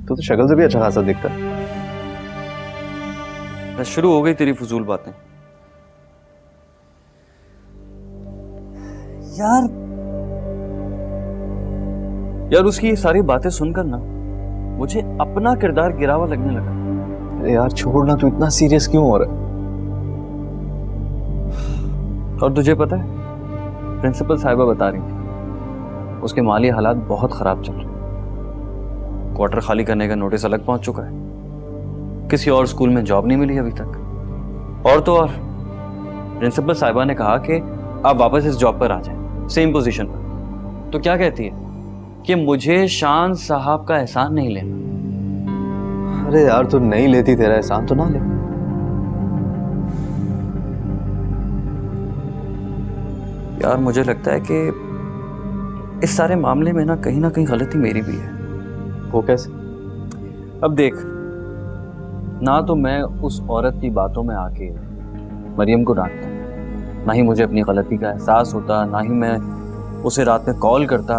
तो शक्ल से भी अच्छा खासा दिखता है। शुरू हो गई तेरी फजूल बातें। यार उसकी ये सारी बातें सुनकर ना मुझे अपना किरदार गिरा हुआ लगने लगा। अरे यार छोड़ना, तू इतना सीरियस क्यों हो रहा है? और तुझे पता है, प्रिंसिपल साहिबा बता रही थी उसके माली हालात बहुत खराब चल रहे हैं। क्वार्टर खाली करने का नोटिस अलग पहुंच चुका है। किसी और स्कूल में जॉब नहीं मिली अभी तक। और तो और प्रिंसिपल साहिबा ने कहा कि आप वापस इस जॉब पर आ जाएं, सेम पोजीशन पर। तो क्या कहती है कि मुझे शान साहब का एहसान नहीं लेना। अरे यार तू नहीं लेती, तेरा एहसान तो ना ले। यार मुझे लगता है कि इस सारे मामले में ना कहीं गलती मेरी भी है। वो कैसे? अब देख, ना तो मैं उस औरत की बातों में आके मरियम को डांटता, ना ही मुझे अपनी गलती का एहसास होता, ना ही मैं उसे रात में कॉल करता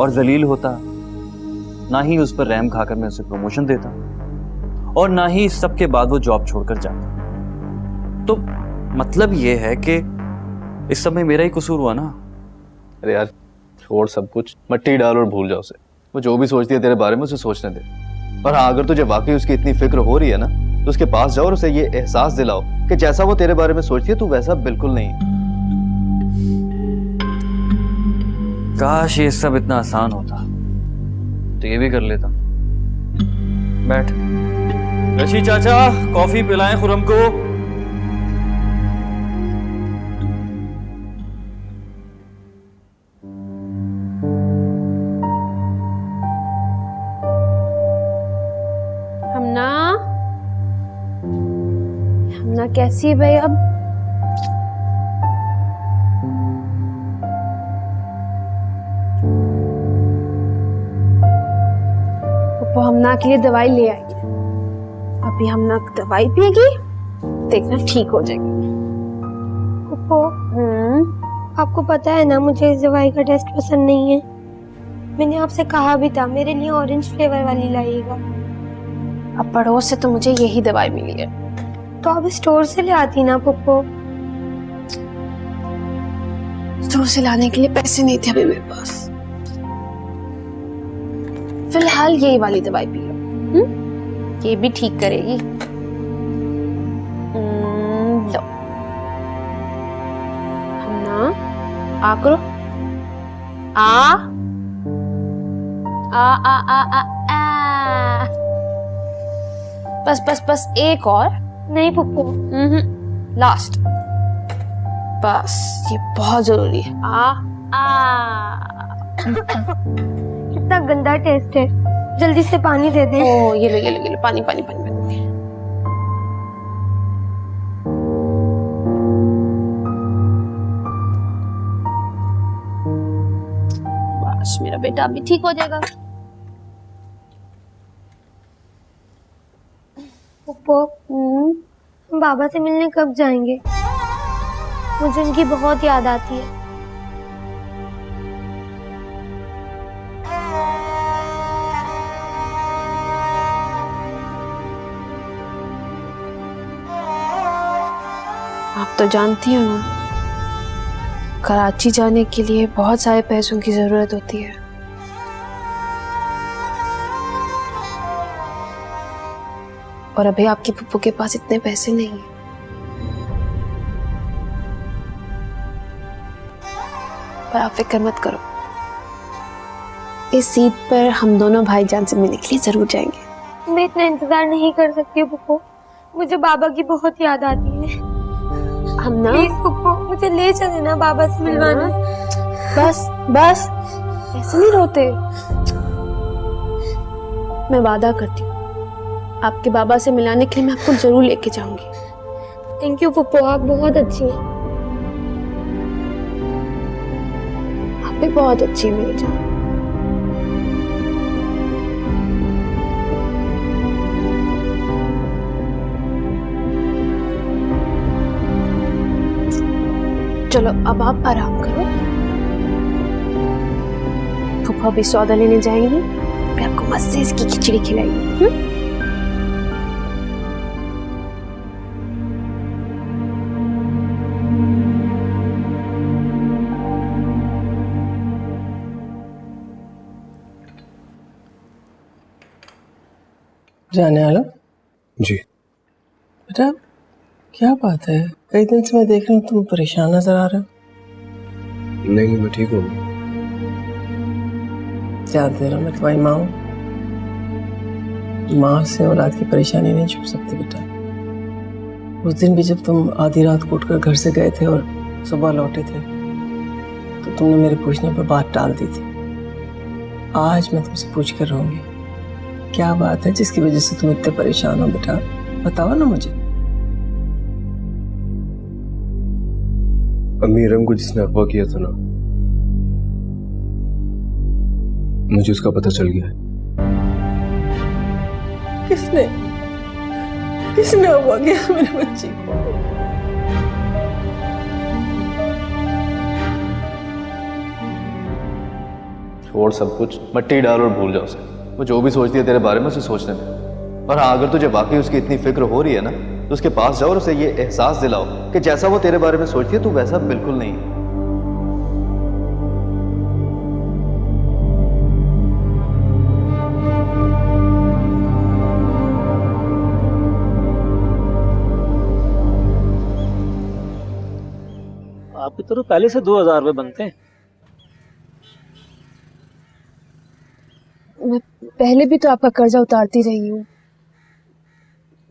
और जलील होता, ना ही उस पर रहम खाकर मैं उसे प्रमोशन देता, और ना ही इस सब के बाद वो जॉब छोड़कर जाता। तो मतलब ये है कि इस सब में मेरा ही कसूर हुआ ना। अरे यार छोड़ सब कुछ, मट्टी डाल और भूल जाओ उसे। वो जो भी सोचती है तेरे बारे में उसे सोचने दे। और हाँ, अगर तुझे वाकई उसकी इतनी फिक्र हो रही है ना, तो उसके पास जाओ और उसे ये एहसास दिलाओ कि जैसा वो तेरे बारे में सोचती है तू वैसा बिल्कुल नहीं है। काश ये सब इतना आसान होता तो ये भी कर लेता। बैठ। रशी चाचा, कॉफी पिलाएं खुरम को। हमना कैसी है भाई अब? वो हमना के लिए दवाई ले आई है। अभी हमना दवाई पिएगी, देखना ठीक हो जाएगी। पप्पो, आपको पता है ना मुझे इस दवाई का टेस्ट पसंद नहीं है। मैंने आपसे कहा भी था मेरे लिए ऑरेंज फ्लेवर वाली लाइएगा। अब पड़ोस से तो मुझे यही दवाई मिली है। तो आप स्टोर से ले आती ना पप्पो। स्टोर से लाने के लिए पैसे नहीं थे अभी मेरे पास। फिलहाल यही वाली दवाई पी लो। ये भी ठीक करेगी। लो हमना, आ करो। आ आ आ आ आ, आ। बस बस बस एक और। नहीं पप्पो। लास्ट। बस ये बहुत जरूरी है। आ आ। कितना गंदा टेस्ट है, जल्दी से पानी दे दे। ओ ये लो ये लो ये लो, पानी पानी पानी पानी। बस मेरा बेटा अभी ठीक हो जाएगा। पप्पो, हम बाबा से मिलने कब जाएंगे? मुझे उनकी बहुत याद आती है। आप तो जानती हो ना, कराची जाने के लिए बहुत सारे पैसों की जरूरत होती है। और अभी आपकी पप्पू के पास इतने पैसे नहीं हैं। पर आप फिक्र मत करो, इस सीट पर हम दोनों भाईजान से मिलने के लिए जरूर जाएंगे। मैं इतना इंतजार नहीं कर सकती पप्पो, मुझे बाबा की बहुत याद आती है। हम ना प्लीज पप्पो मुझे ले चले ना बाबा से मिलवाना। बस बस ऐसे नहीं रोते। मैं वादा करती हूँ, आपके बाबा से मिलाने के लिए मैं आपको जरूर लेके जाऊंगी। थैंक यू पप्पो, आप बहुत अच्छी हैं। आप भी बहुत अच्छी है मेरी जान। चलो अब आप आराम करो। फूफा भी सौदा लेने जाएंगी मैं आपको मस्त से इसकी खिचड़ी खिलाएगी। जाने वाला जी बेटा, क्या बात है? कई दिन से मैं देख रही हूँ तुम परेशान नजर आ रहे हो। नहीं, मैं ठीक हूँ। जानते रहो मैं तुम्हारी माँ हूँ। माँ से औलाद की परेशानी नहीं छुप सकती बेटा। उस दिन भी जब तुम आधी रात को उठकर घर से गए थे और सुबह लौटे थे तो तुमने मेरे पूछने पर बात टाल दी थी। आज मैं तुमसे पूछ कर रहूंगी, क्या बात है जिसकी वजह से तुम इतने परेशान हो बेटा? बताओ ना मुझे। अम्मी, रंग को जिसने अगवा किया था ना, मुझे उसका पता चल गया है। किसने किसने अगवा किया मेरे बच्ची को? छोड़ सब कुछ, मट्टी डाल और भूल जाओ उसे। वो जो भी सोचती है तेरे बारे में उसे सोचने दे। और हाँ, अगर तुझे वाकई उसकी इतनी फिक्र हो रही है ना तो उसके पास जाओ और उसे ये एहसास दिलाओ कि जैसा वो तेरे बारे में सोचती है तू वैसा बिल्कुल नहीं है। आपकी तरफ पहले से 2000 रुपये बनते हैं। मैं पहले भी तो आपका कर्जा उतारती रही हूँ।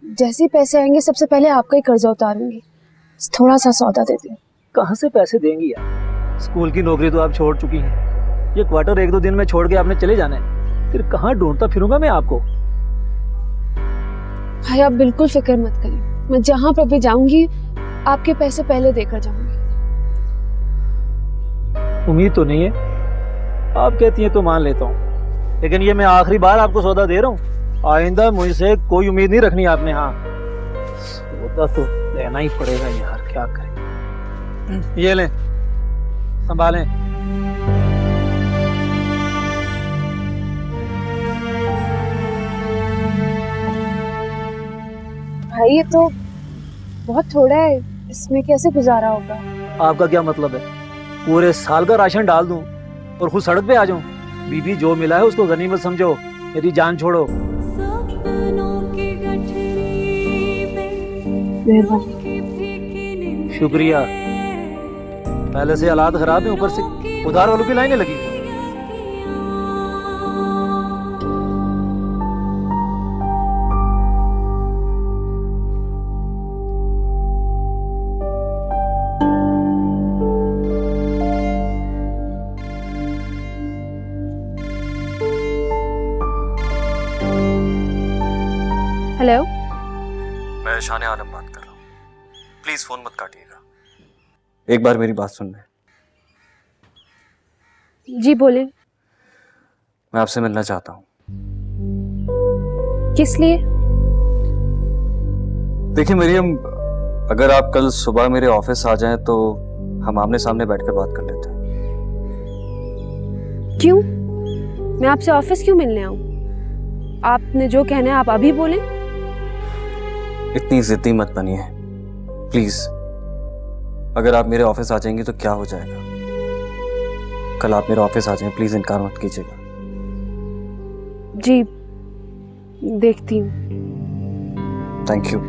जैसे ही पैसे आएंगे सबसे पहले आपका ही कर्जा उतारूंगी। थोड़ा सा सौदा दे दे। कहाँ से पैसे देंगी यार? स्कूल की नौकरी तो आप छोड़ चुकी हैं। ये क्वार्टर 1-2 दिन में छोड़ के आपने चले जाना है, फिर कहाँ ढूंढता फिरूंगा मैं आपको? भाई आप बिल्कुल फिक्र मत करिए, मैं जहाँ पर भी जाऊंगी आपके पैसे पहले देकर जाऊंगी। उम्मीद तो नहीं है, आप कहती हैं तो मान लेता हूँ, लेकिन ये मैं आखिरी बार आपको सौदा दे रहा हूँ। आइंदा मुझसे कोई उम्मीद नहीं रखनी आपने। हाँ, सौदा तो देना ही पड़ेगा यार, क्या करें। ये लें, संभालें। भाई ये तो बहुत थोड़ा है, इसमें कैसे गुजारा होगा? आपका क्या मतलब है? पूरे साल का राशन डाल दूं और खुद सड़क पे आ जाऊं? बीबी, जो मिला है उसको गनीमत समझो, मेरी जान छोड़ो। शुक्रिया। पहले से हालात खराब है, ऊपर से उधार वालों की लाइनें लगी। हेलो, मैं शान आलम बात कर रहा हूँ। प्लीज फोन मत काटिएगा, एक बार मेरी बात सुन लें। जी बोले। मैं आपसे मिलना चाहता हूँ। किस लिए? देखिए मरियम, अगर आप कल सुबह मेरे ऑफिस आ जाएं तो हम आमने सामने बैठकर बात कर लेते हैं। क्यों? मैं आपसे ऑफिस क्यों मिलने आऊं? आपने जो कहना है आप अभी बोले। इतनी जिद्दी मत बनिए प्लीज। अगर आप मेरे ऑफिस आ जाएंगे तो क्या हो जाएगा? कल आप मेरे ऑफिस आ जाएं, प्लीज इनकार मत कीजिएगा। जी देखती हूँ। थैंक यू,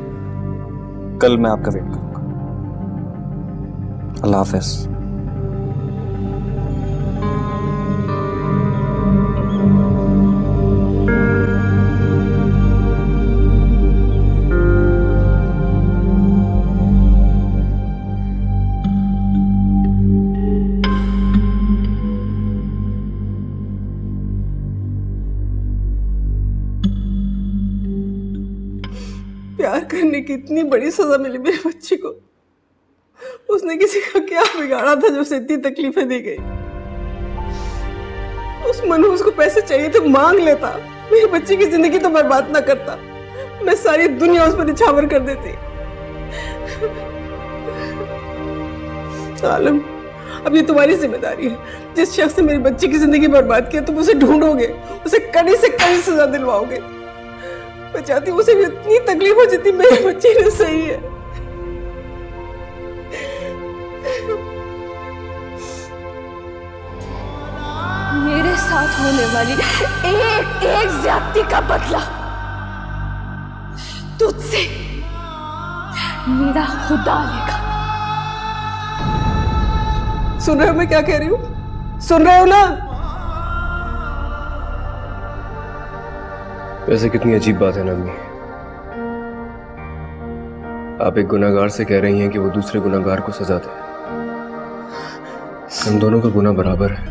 कल मैं आपका वेट करूंगा। अल्लाह हाफिज। प्यार करने की इतनी बड़ी सजा मिली मेरे बच्ची को। उसने किसी का क्या बिगाड़ा था जो उसे इतनी तकलीफें दी गई? उस मनहूस को पैसे चाहिए तो मांग लेता, मेरी बच्ची की जिंदगी तो बर्बाद ना करता। मैं सारी दुनिया उस पर निछावर कर देती। आलम, अब ये तुम्हारी जिम्मेदारी है। जिस शख्स ने मेरी बच्ची की जिंदगी बर्बाद किया तुम उसे ढूंढोगे, उसे कड़ी से कड़ी सजा दिलवाओगे। मैं चाहती हूँ उसे भी इतनी तकलीफ हो जितनी मेरी बच्ची ने सही है। मेरे साथ होने वाली एक एक ज्यादती का बदला तुझसे मेरा खुदा लेगा। सुन रहे हो मैं क्या कह रही हूँ? सुन रहे हो ना? वैसे कितनी अजीब बात है ना अम्मी, आप एक गुनाहगार से कह रही हैं कि वो दूसरे गुनाहगार को सजा दे। हम दोनों का गुनाह बराबर है,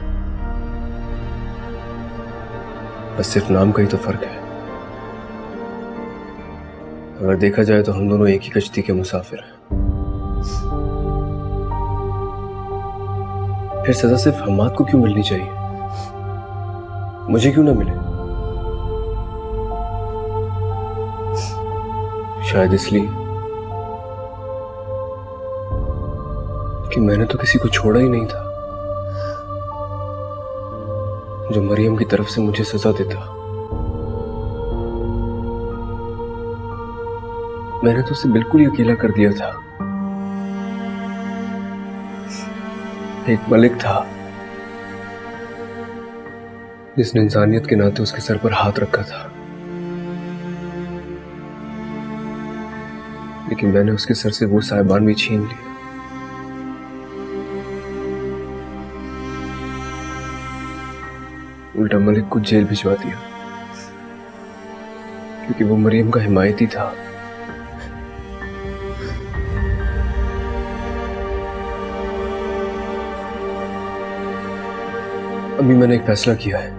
बस सिर्फ नाम का ही तो फर्क है। अगर देखा जाए तो हम दोनों एक ही कश्ती के मुसाफिर हैं। फिर सजा सिर्फ हम्माद को क्यों मिलनी चाहिए, मुझे क्यों ना मिले? शायद इसलिए कि मैंने तो किसी को छोड़ा ही नहीं था जो मरियम की तरफ से मुझे सजा देता। मैंने तो उसे बिल्कुल ही अकेला कर दिया था। एक मलिक था जिसने इंसानियत के नाते उसके सर पर हाथ रखा था, लेकिन मैंने उसके सर से वो साहिबान भी छीन लिया। उल्टा मलिक को जेल भिजवा दिया क्योंकि वो मरियम का हिमायती था। अभी मैंने एक फैसला किया है,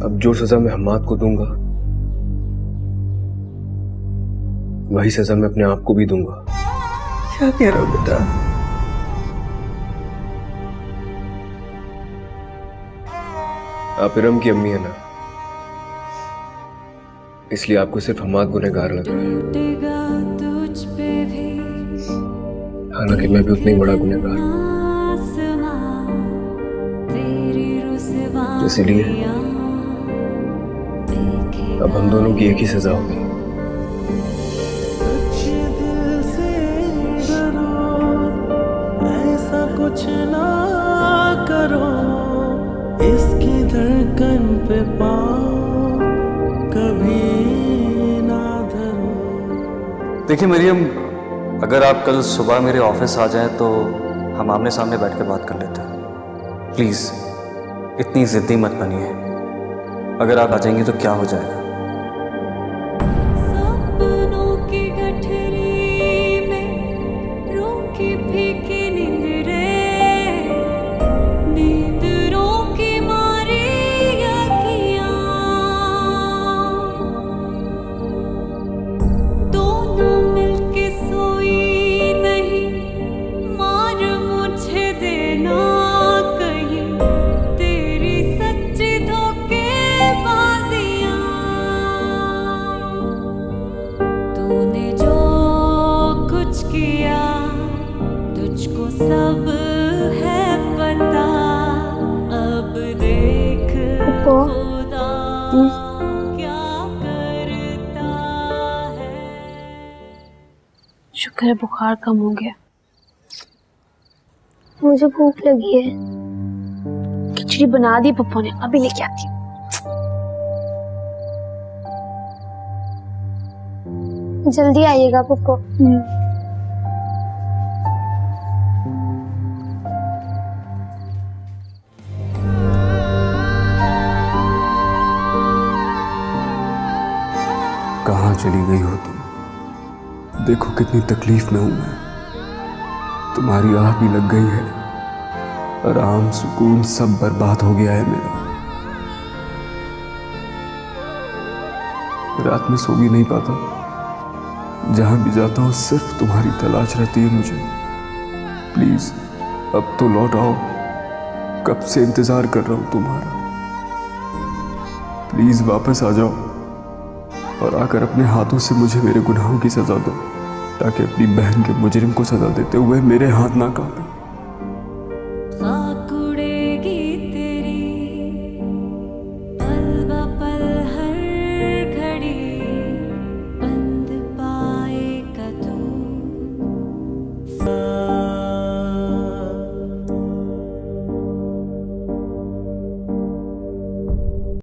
अब जो सजा मैं हम्माद को दूंगा वही सजा मैं अपने आप को भी दूंगा। क्या कह रहे हो बेटा? आप इरम की अम्मी है ना, इसलिए आपको सिर्फ हम्माद गुनहगार लग रहा है, हालांकि मैं भी उतना ही बड़ा गुनहगार हूं। इसीलिए अब हम दोनों की एक ही सजा होगी। ऐसा कुछ ना करो, इसकी धड़कन पे पाँव कभी ना धरो। देखिए मरियम, अगर आप कल सुबह मेरे ऑफिस आ जाएं तो हम आमने सामने बैठ के बात कर लेते हैं। प्लीज़ इतनी जिद्दी मत बनिए, अगर आप आ जाएंगे तो क्या हो जाएगा? सपनों की गठरी में रोकी फीकी नींद रे, नींद रोकी मारी अखियां, दोनों मिलके सोई नहीं, मार मुझे देना कहीं तेरी सच्ची धोखेबाजियां। तूने जो कुछ किया तुझको सब है पता, अब देख खुदा क्या करता है। शुक्र है बुखार कम हो गया। मुझे भूख लगी है। खिचड़ी बना दी पप्पू ने, अभी लेके आती हूँ। जल्दी आइएगा पप्पू। कहाँ चली गई हो तुम? देखो कितनी तकलीफ में हूं मैं। तुम्हारी आह भी लग गई है, आराम सुकून सब बर्बाद हो गया है मेरा। रात में सो भी नहीं पाता, जहां भी जाता हूं सिर्फ तुम्हारी तलाश रहती है मुझे। प्लीज अब तो लौट आओ, कब से इंतजार कर रहा हूं तुम्हारा। प्लीज वापस आ जाओ और आकर अपने हाथों से मुझे मेरे गुनाहों की सजा दो। ताकि अपनी बहन के मुजरिम को सजा देते हुए मेरे हाथ ना कांपे।